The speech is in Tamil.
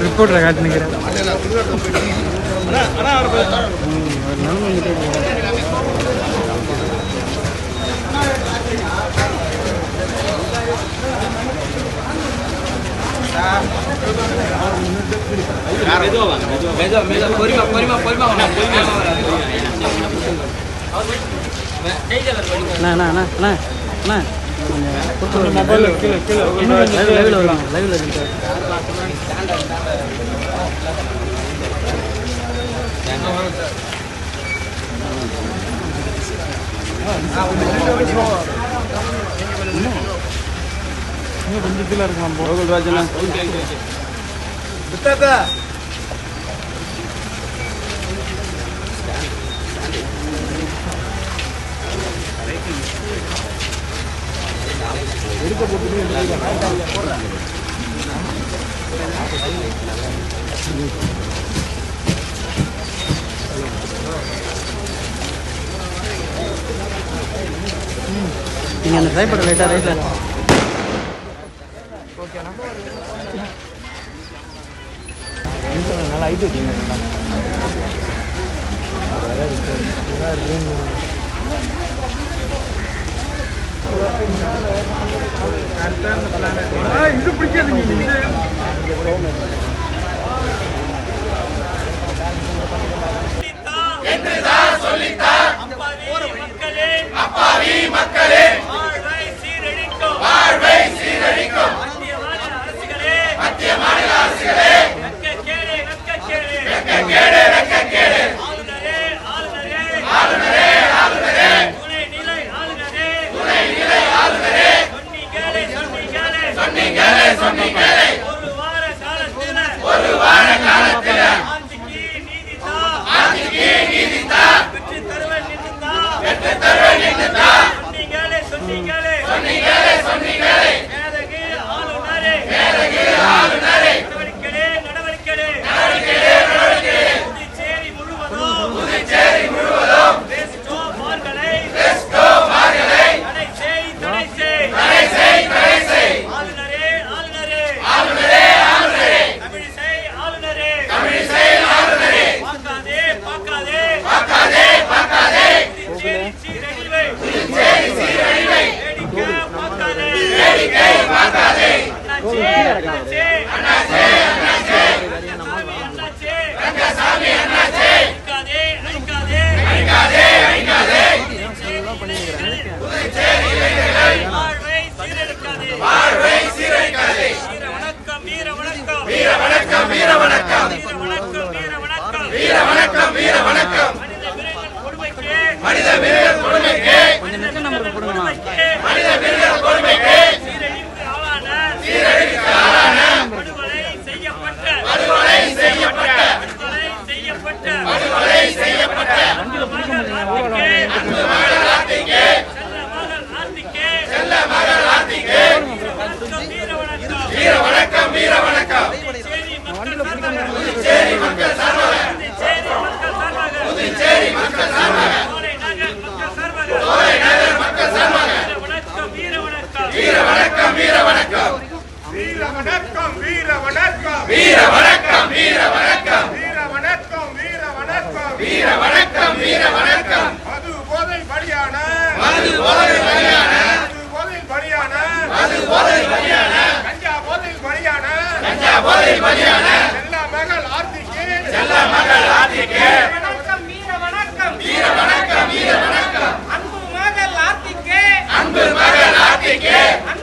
ரிப்போர்ட்டரை காட்டுனுக்கிறேன். கொஞ்சத்துல இருக்கலாம் போகல் ராஜனா நீங்கள் அந்த ட்ரை பண்ண லைட்டாக ரைட்டில் ஓகேண்ணா நல்லா ஐட்டு வச்சிங்க இது பிடிக்காது அப்பாவி மக்களே வாழ்வை சீரழிக்கும் மத்திய மாநில அரசுகளே வெட்கக்கேடு ஆளுநரே துணை நிலை ஆளுநரே சொன்னீங்களே ஒரு வார காலத்துல ஆட்சிக்கு நீதித்தா பெற்று தருவேன் நின்னுதா சொன்னீங்களே மேதகு ஆளுநரே நடவடிக்கை புதுச்சேரி முழுவதும் வெஸ்டோ மார்களை தடை செய் ஆளுநரே தமிழிசை ஆளுநரே பார்க்காதே புதுச்சேரி சீரழிவை வேடிக்கை பார்க்காதே அண்ணாச்சே ரங்கசாமி அண்ணாச்சே அழிக்காதே புதுச்சேரி இளைஞர்கள் வாழ்வை சீரழிக்காதே வீர வணக்கம் மனித மிருக கொடுமைக்கு சீரழிவுக்கு ஆளான படுகொலை செய்யப்பட்ட அன்பு மகள் ஆர்த்திக்கு செல்ல மகள் ஆர்த்திக்கு வீர வணக்கம்